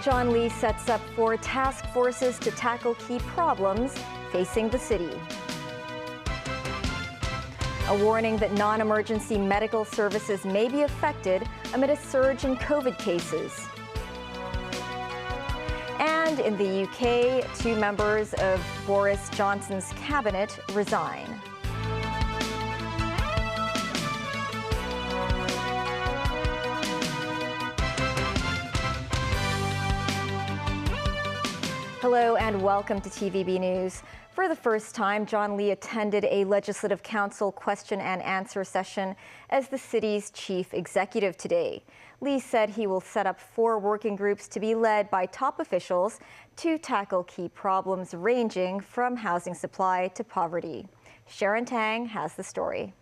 John Lee sets up 4 task forces to tackle key problems facing the city. A warning that non-emergency medical services may be affected amid a surge in COVID cases. And in the UK, 2 members of Boris Johnson's cabinet resign. Hello and welcome to TVB News. For the first time, John Lee attended a Legislative Council question and answer session as the city's chief executive today. Lee said he will set up 4 working groups to be led by top officials to tackle key problems ranging from housing supply to poverty. Sharon Tang has the story.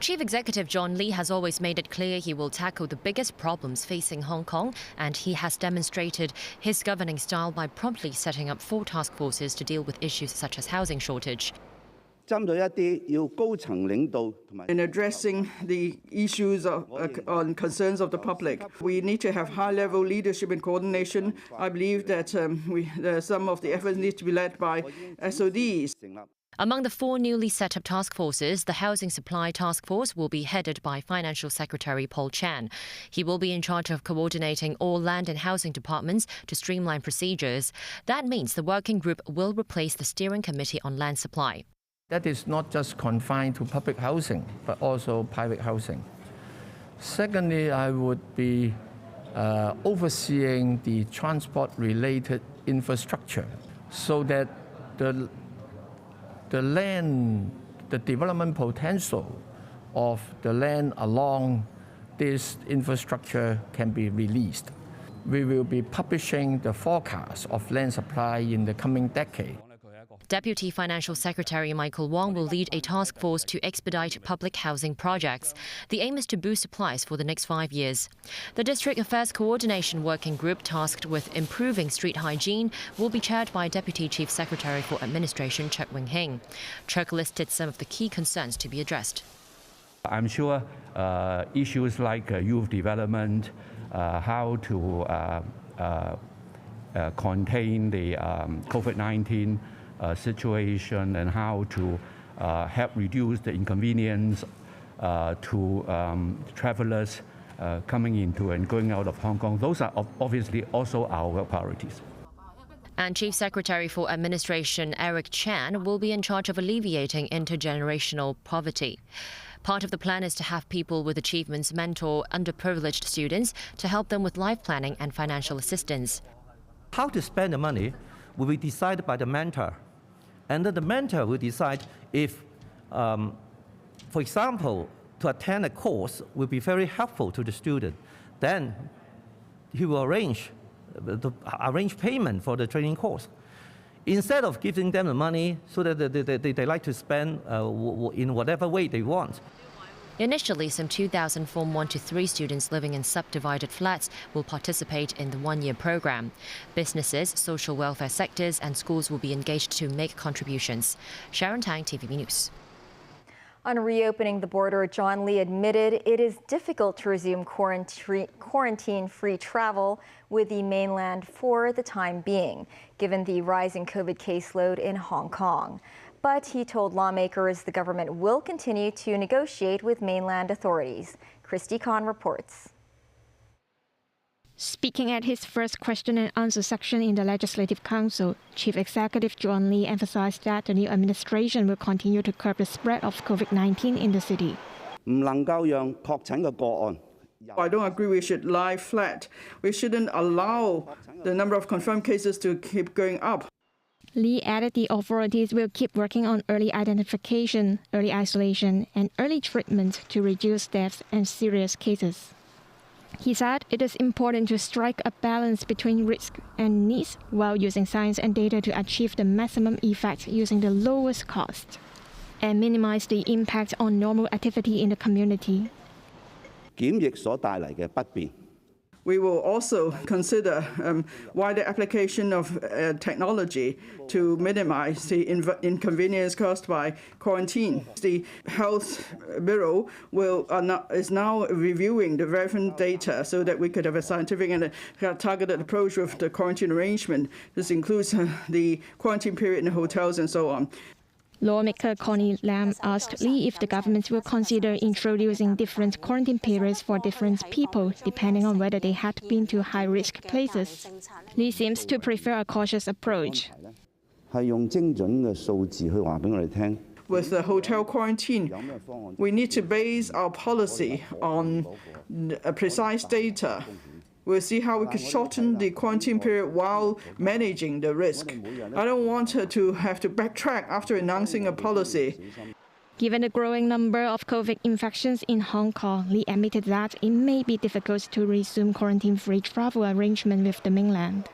Chief Executive John Lee has always made it clear he will tackle the biggest problems facing Hong Kong, and he has demonstrated his governing style by promptly setting up 4 task forces to deal with issues such as housing shortage. In addressing the issues on concerns of the public, we need to have high-level leadership and coordination. I believe that some of the efforts need to be led by SODs. Among the 4 newly set up task forces, the Housing Supply Task Force will be headed by Financial Secretary Paul Chan. He will be in charge of coordinating all land and housing departments to streamline procedures. That means the working group will replace the Steering Committee on Land Supply. That is not just confined to public housing, but also private housing. Secondly, I would be overseeing the transport-related infrastructure so that the development potential of the land along this infrastructure can be released. We will be publishing the forecast of land supply in the coming decade. Deputy Financial Secretary Michael Wong will lead a task force to expedite public housing projects. The aim is to boost supplies for the next 5 years. The District Affairs Coordination Working Group tasked with improving street hygiene will be chaired by Deputy Chief Secretary for Administration Chek Wing-hing. Chek listed some of the key concerns to be addressed. I'm sure issues like youth development, how to contain the COVID-19 situation, and how to help reduce the inconvenience to travelers coming into and going out of Hong Kong. Those are obviously also our priorities. And Chief Secretary for Administration Eric Chan will be in charge of alleviating intergenerational poverty. Part of the plan is to have people with achievements mentor underprivileged students to help them with life planning and financial assistance. How to spend the money will be decided by the mentor. And then the mentor will decide if, for example, to attend a course will be very helpful to the student. Then he will arrange payment for the training course. Instead of giving them the money so that they like to spend in whatever way they want. Initially, some 2,000 Form 1 to 3 students living in subdivided flats will participate in the 1-year program. Businesses, social welfare sectors and schools will be engaged to make contributions. Sharon Tang, TVB News. On reopening the border, John Lee admitted it is difficult to resume quarantine-free travel with the mainland for the time being, given the rising COVID caseload in Hong Kong. But he told lawmakers the government will continue to negotiate with mainland authorities. Christy Khan reports. Speaking at his first question and answer section in the Legislative Council, Chief Executive John Lee emphasized that the new administration will continue to curb the spread of COVID-19 in the city. I don't agree we should lie flat. We shouldn't allow the number of confirmed cases to keep going up. Lee added the authorities will keep working on early identification, early isolation, and early treatment to reduce deaths and serious cases. He said it is important to strike a balance between risk and needs while using science and data to achieve the maximum effect using the lowest cost and minimize the impact on normal activity in the community. We We will also consider wider application of technology to minimize the inconvenience caused by quarantine. The Health Bureau is now reviewing the relevant data so that we could have a scientific and a targeted approach with the quarantine arrangement. This includes the quarantine period in hotels and so on. Lawmaker Connie Lam asked Lee if the government will consider introducing different quarantine periods for different people, depending on whether they had been to high-risk places. Lee seems to prefer a cautious approach. With the hotel quarantine, we need to base our policy on precise data. We'll see how we can shorten the quarantine period while managing the risk. I don't want to have to backtrack after announcing a policy. Given the growing number of COVID infections in Hong Kong, Lee admitted that it may be difficult to resume quarantine-free travel arrangement with the mainland.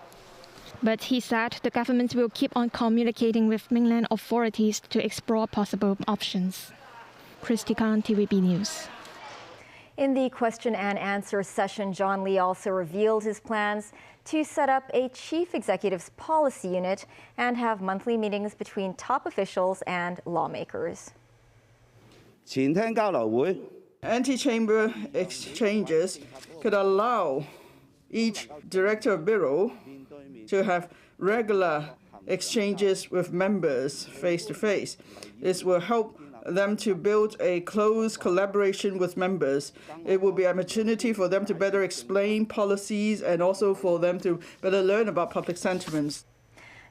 But he said the government will keep on communicating with mainland authorities to explore possible options. Christy Khan, TVB News. In the question and answer session, John Lee also revealed his plans to set up a chief executive's policy unit and have monthly meetings between top officials and lawmakers. Antichamber exchanges could allow each director of bureau to have regular exchanges with members face to face. This will help them to build a close collaboration with members. It will be an opportunity for them to better explain policies and also for them to better learn about public sentiments.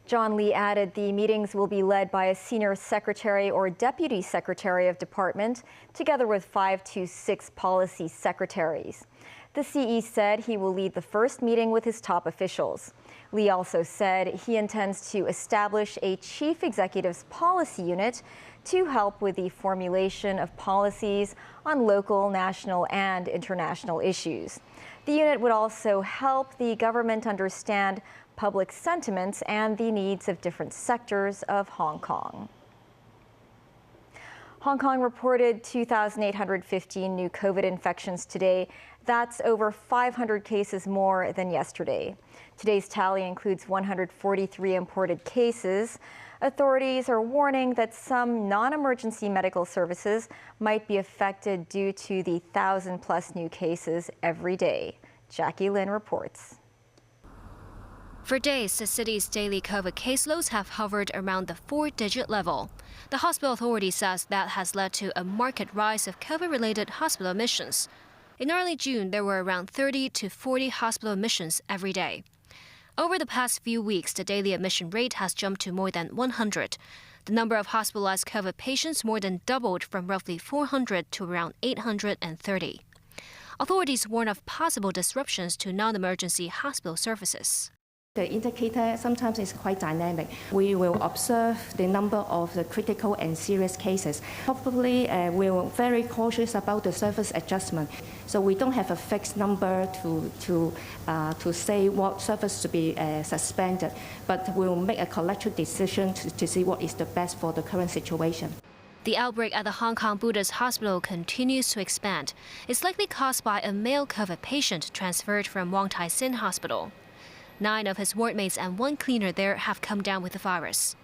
John Lee added the meetings will be led by a senior secretary or deputy secretary of department, together with 5 to 6 policy secretaries. The CE said he will lead the first meeting with his top officials. Lee also said he intends to establish a chief executive's policy unit to help with the formulation of policies on local, national, and international issues. The unit would also help the government understand public sentiments and the needs of different sectors of Hong Kong. Hong Kong reported 2,815 new COVID infections today. That's over 500 cases more than yesterday. Today's tally includes 143 imported cases. Authorities are warning that some non-emergency medical services might be affected due to the 1,000+ new cases every day. Jackie Lin reports. For days, the city's daily COVID caseloads have hovered around the 4-digit level. The hospital authority says that has led to a marked rise of COVID-related hospital admissions. In early June, there were around 30 to 40 hospital admissions every day. Over the past few weeks, the daily admission rate has jumped to more than 100. The number of hospitalized COVID patients more than doubled from roughly 400 to around 830. Authorities warn of possible disruptions to non-emergency hospital services. The indicator sometimes is quite dynamic. We will observe the number of the critical and serious cases. Probably we're very cautious about the service adjustment. So we don't have a fixed number to say what service to be suspended, but we'll make a collective decision to see what is the best for the current situation. The outbreak at the Hong Kong Buddhist Hospital continues to expand. It's likely caused by a male COVID patient transferred from Wong Tai Sin Hospital. 9 of his wardmates and 1 cleaner there have come down with the virus.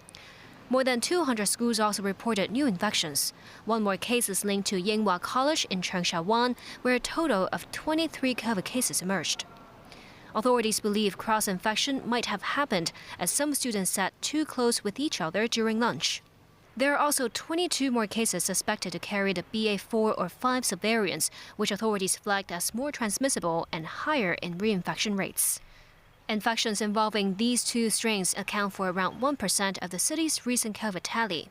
More than 200 schools also reported new infections. 1 more case is linked to Yinghua College in Cheung Sha Wan, where a total of 23 COVID cases emerged. Authorities believe cross-infection might have happened as some students sat too close with each other during lunch. There are also 22 more cases suspected to carry the BA4 or 5 subvariants, which authorities flagged as more transmissible and higher in reinfection rates. Infections involving these 2 strains account for around 1% of the city's recent COVID tally.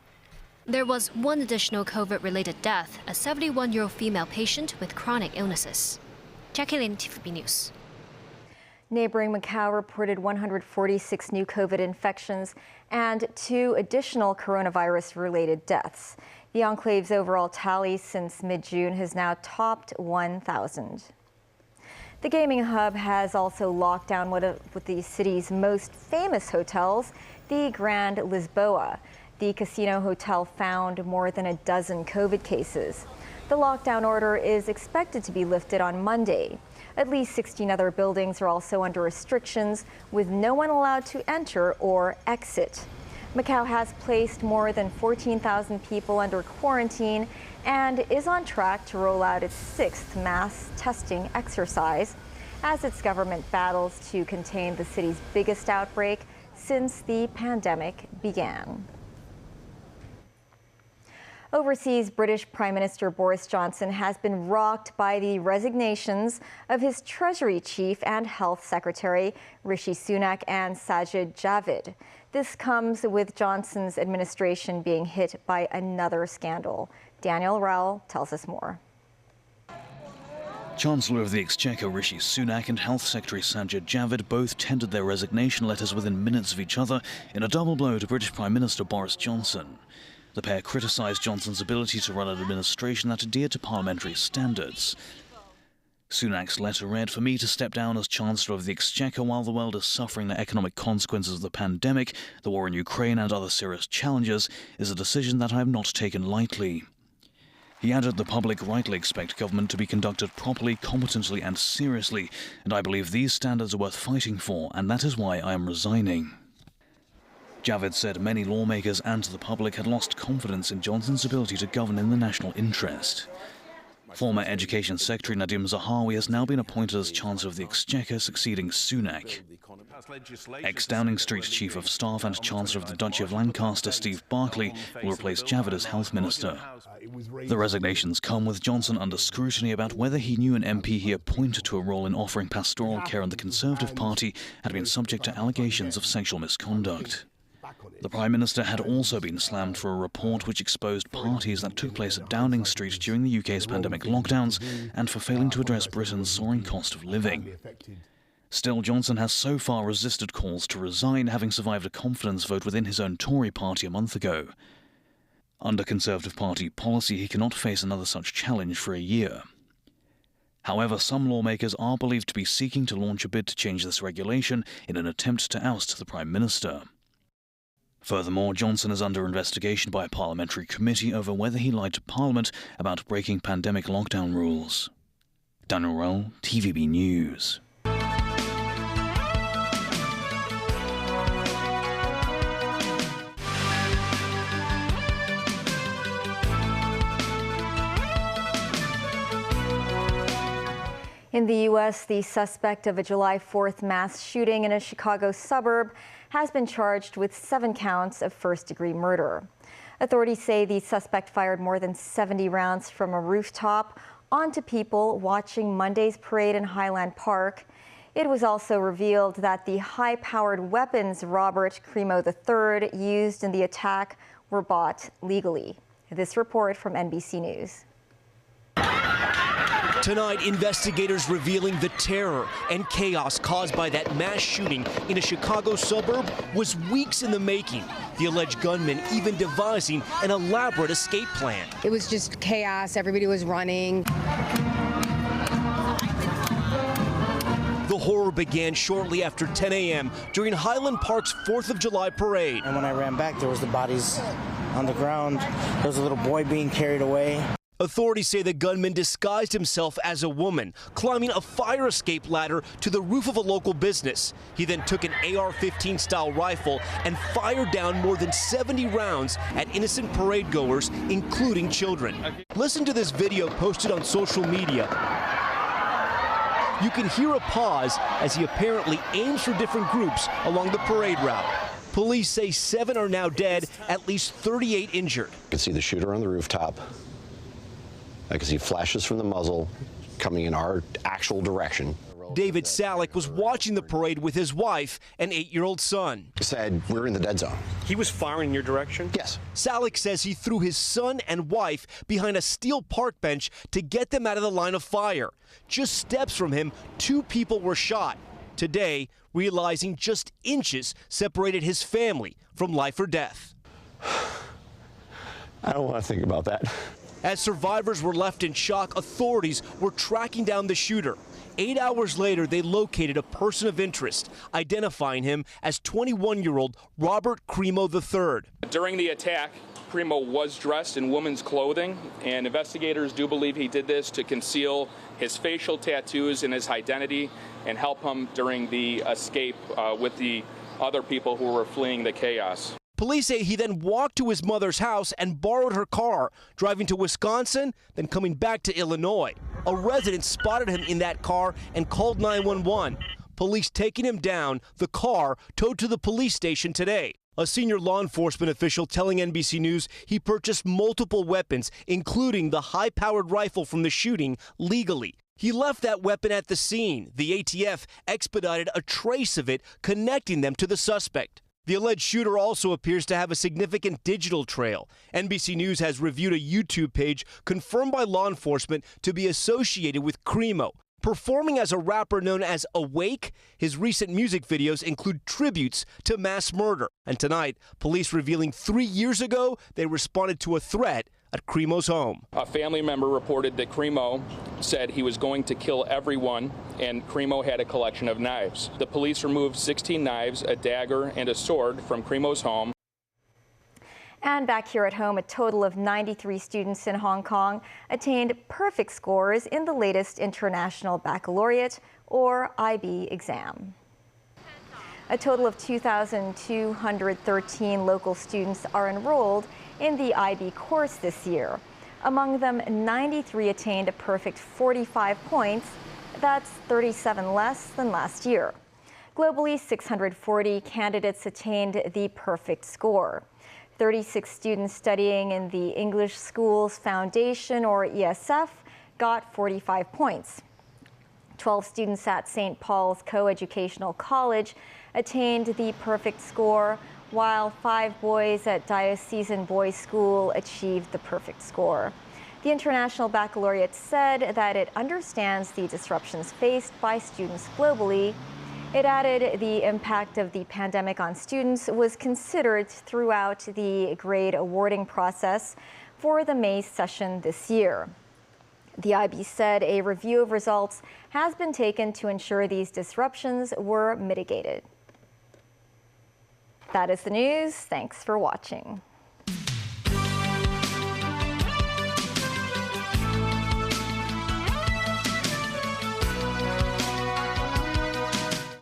There was 1 additional COVID-related death, a 71-year-old female patient with chronic illnesses. Jackie Lin, TVB News. Neighboring Macau reported 146 new COVID infections and 2 additional coronavirus-related deaths. The enclave's overall tally since mid-June has now topped 1,000. The gaming hub has also locked down one of the city's most famous hotels, the Grand Lisboa. The casino hotel found more than a dozen COVID cases. The lockdown order is expected to be lifted on Monday. At least 16 other buildings are also under restrictions, with no one allowed to enter or exit. Macau has placed more than 14,000 people under quarantine and is on track to roll out its 6th mass testing exercise as its government battles to contain the city's biggest outbreak since the pandemic began. Overseas, British Prime Minister Boris Johnson has been rocked by the resignations of his Treasury Chief and Health Secretary Rishi Sunak and Sajid Javid. This comes with Johnson's administration being hit by another scandal. Daniel Rowell tells us more. Chancellor of the Exchequer Rishi Sunak and Health Secretary Sajid Javid both tendered their resignation letters within minutes of each other in a double blow to British Prime Minister Boris Johnson. The pair criticised Johnson's ability to run an administration that adhered to parliamentary standards. Sunak's letter read, "For me to step down as Chancellor of the Exchequer while the world is suffering the economic consequences of the pandemic, the war in Ukraine and other serious challenges is a decision that I have not taken lightly." He added, "The public rightly expect government to be conducted properly, competently and seriously, and I believe these standards are worth fighting for, and that is why I am resigning." Javid said many lawmakers and the public had lost confidence in Johnson's ability to govern in the national interest. Former Education Secretary Nadhim Zahawi has now been appointed as Chancellor of the Exchequer, succeeding Sunak. Ex-Downing Street Chief of Staff and Chancellor of the Duchy of Lancaster, Steve Barclay, will replace Javid as Health Minister. The resignations come with Johnson under scrutiny about whether he knew an MP he appointed to a role in offering pastoral care in the Conservative Party had been subject to allegations of sexual misconduct. The Prime Minister had also been slammed for a report which exposed parties that took place at Downing Street during the UK's pandemic lockdowns and for failing to address Britain's soaring cost of living. Still, Johnson has so far resisted calls to resign, having survived a confidence vote within his own Tory party a month ago. Under Conservative Party policy, he cannot face another such challenge for a year. However, some lawmakers are believed to be seeking to launch a bid to change this regulation in an attempt to oust the Prime Minister. Furthermore, Johnson is under investigation by a parliamentary committee over whether he lied to Parliament about breaking pandemic lockdown rules. Daniel Rowell, TVB News. In the U.S., the suspect of a July 4th mass shooting in a Chicago suburb has been charged with 7 counts of first-degree murder. Authorities say the suspect fired more than 70 rounds from a rooftop onto people watching Monday's parade in Highland Park. It was also revealed that the high-powered weapons Robert Crimo III used in the attack were bought legally. This report from NBC News. Tonight, investigators revealing the terror and chaos caused by that mass shooting in a Chicago suburb was weeks in the making. The alleged gunman even devising an elaborate escape plan. It was just chaos. Everybody was running. The horror began shortly after 10 a.m. during Highland Park's 4th of July parade. And when I ran back, there was the bodies on the ground. There was a little boy being carried away. Authorities say the gunman disguised himself as a woman, climbing a fire escape ladder to the roof of a local business. He then took an AR-15 style rifle and fired down more than 70 rounds at innocent parade goers, including children. Listen to this video posted on social media. You can hear a pause as he apparently aims for different groups along the parade route. Police say 7 are now dead, at least 38 injured. You can see the shooter on the rooftop. I can see flashes from the muzzle coming in our actual direction. David Salick was watching the parade with his wife and 8-year-old son. He said, "We're in the dead zone." He was firing in your direction? Yes. Salick says he threw his son and wife behind a steel park bench to get them out of the line of fire. Just steps from him, 2 people were shot. Today, realizing just inches separated his family from life or death. I don't want to think about that. As survivors were left in shock, authorities were tracking down the shooter. 8 hours later, they located a person of interest, identifying him as 21-year-old Robert Crimo III. During the attack, Primo was dressed in women's clothing, and investigators do believe he did this to conceal his facial tattoos and his identity and help him during the escape with the other people who were fleeing the chaos. Police say he then walked to his mother's house and borrowed her car, driving to Wisconsin, then coming back to Illinois. A resident spotted him in that car and called 911. Police taking him down, the car towed to the police station today. A senior law enforcement official telling NBC News he purchased multiple weapons, including the high-powered rifle from the shooting, legally. He left that weapon at the scene. The ATF expedited a trace of it, connecting them to the suspect. The alleged shooter also appears to have a significant digital trail. NBC News has reviewed a YouTube page confirmed by law enforcement to be associated with Crimo. Performing as a rapper known as Awake, his recent music videos include tributes to mass murder. And tonight, police revealing 3 years ago, they responded to a threat at Crimo's home. A family member reported that Crimo said he was going to kill everyone, and Crimo had a collection of knives. The police removed 16 knives, a dagger, and a sword from Crimo's home. And back here at home, a total of 93 students in Hong Kong attained perfect scores in the latest International Baccalaureate, or IB, exam. A total of 2,213 local students are enrolled in the IB course this year. Among them, 93 attained a perfect 45 points. That's 37 less than last year. Globally, 640 candidates attained the perfect score. 36 students studying in the English Schools Foundation, or ESF, got 45 points. 12 students at St. Paul's Coeducational College attained the perfect score, while 5 boys at Diocesan Boys School achieved the perfect score. The International Baccalaureate said that it understands the disruptions faced by students globally. It added the impact of the pandemic on students was considered throughout the grade awarding process for the May session this year. The IB said a review of results has been taken to ensure these disruptions were mitigated. That is the news. Thanks for watching.